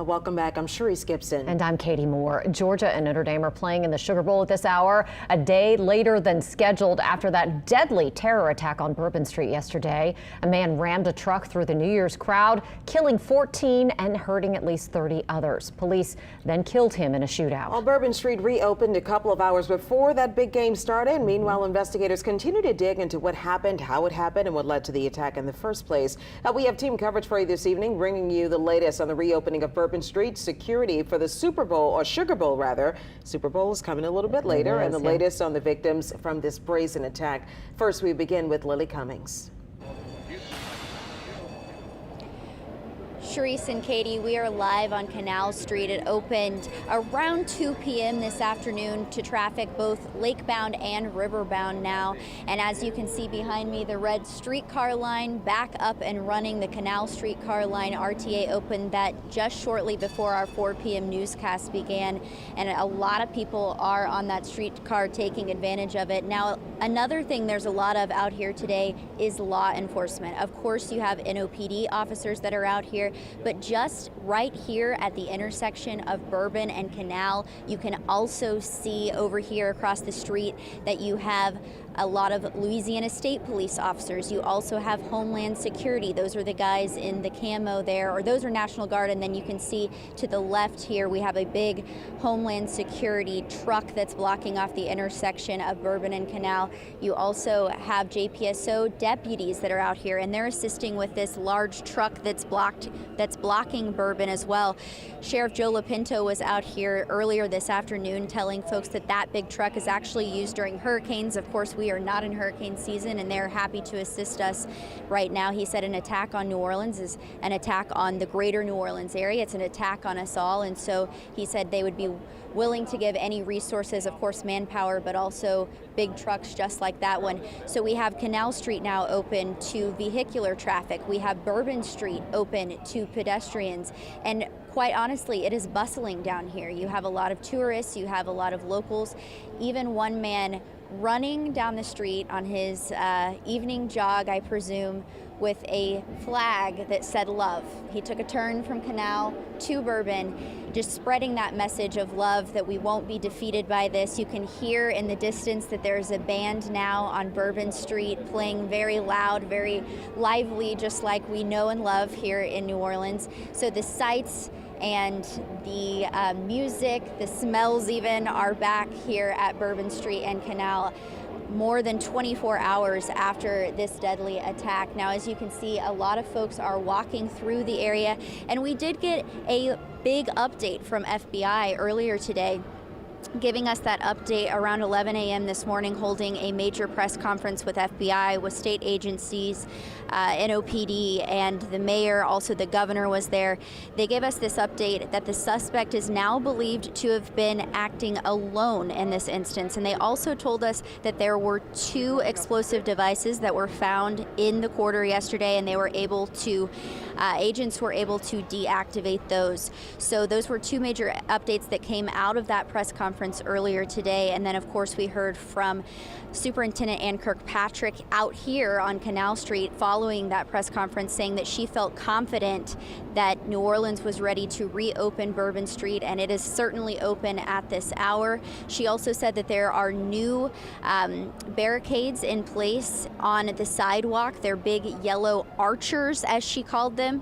Welcome back. I'm Sharice Gibson. And I'm Katie Moore. Georgia and Notre Dame are playing in the Sugar Bowl at this hour, a day later than scheduled after that deadly terror attack on Bourbon Street yesterday. A man rammed a truck through the New Year's crowd, killing 14 and hurting at least 30 others. Police then killed him in a shootout. Well, Bourbon Street reopened a couple of hours before that big game started. Meanwhile, investigators continue to dig into what happened, how it happened, and what led to the attack in the first place. We have team coverage for you this evening, bringing you the latest on the reopening of Bourbon Street, security for the Super Bowl, or Sugar Bowl rather. Super Bowl is coming a little bit later, and the latest on the victims from this brazen attack. First, we begin with Lily Cummings. Sharice and Katie, we are live on Canal Street. It opened around 2 p.m. this afternoon to traffic, both lakebound and riverbound now. And as you can see behind me, the red streetcar line back up and running. The Canal Streetcar line, RTA opened that just shortly before our 4 p.m. newscast began. And a lot of people are on that streetcar taking advantage of it. Now, another thing there's a lot of out here today is law enforcement. Of course, you have NOPD officers that are out here. But just right here at the intersection of Bourbon and Canal, you can also see over here across the street that you have a lot of Louisiana State Police officers. You also have Homeland Security. Those are the guys in the camo there, or those are National Guard. And then you can see to the left here, we have a big Homeland Security truck that's blocking off the intersection of Bourbon and Canal. You also have JPSO deputies that are out here, and they're assisting with this large truck that's blocking Bourbon as well. Sheriff Joe Lapinto was out here earlier this afternoon telling folks that that big truck is actually used during hurricanes. Of course, we are not in hurricane season, and they're happy to assist us right now. He said an attack on New Orleans is an attack on the greater New Orleans area. It's an attack on us all, and so he said they would be willing to give any resources, of course manpower, but also big trucks just like that one. So we have Canal Street now open to vehicular traffic. We have Bourbon Street open to pedestrians, and quite honestly, it is bustling down here. You have a lot of tourists, you have a lot of locals, even one man running down the street on his evening jog, I presume, with a flag that said love. He took a turn from Canal to Bourbon, just spreading that message of love, that we won't be defeated by this. You can hear in the distance that there's a band now on Bourbon Street playing very loud, very lively, just like we know and love here in New Orleans. So the sights and the music, the smells even, are back here at Bourbon Street and Canal more than 24 hours after this deadly attack. Now, as you can see, a lot of folks are walking through the area, and we did get a big update from FBI earlier today, giving us that update around 11 a.m. this morning, holding a major press conference with FBI, with state agencies, NOPD, and the mayor, also the governor was there. They gave us this update that the suspect is now believed to have been acting alone in this instance. And they also told us that there were 2 explosive devices that were found in the quarter yesterday, and they were able to, agents were able to deactivate those. So those were 2 major updates that came out of that press conference earlier today. And then, of course, we heard from Superintendent Ann Kirkpatrick out here on Canal Street following that press conference, saying that she felt confident that New Orleans was ready to reopen Bourbon Street, and it is certainly open at this hour. She also said that there are new barricades in place on the sidewalk. They're big yellow archers, as she called them.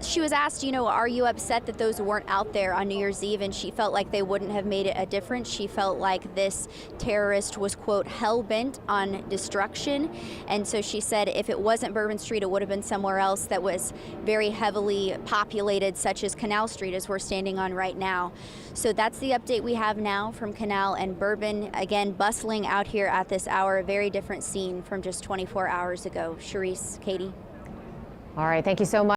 She was asked, are you upset that those weren't out there on New Year's Eve? And she felt like they wouldn't have made a difference. She felt like this terrorist was, quote, hell-bent on destruction. And so she said if it wasn't Bourbon Street, it would have been somewhere else that was very heavily populated, such as Canal Street, as we're standing on right now. So that's the update we have now from Canal and Bourbon. Again, bustling out here at this hour, a very different scene from just 24 hours ago. Sharice, Katie. All right, thank you so much.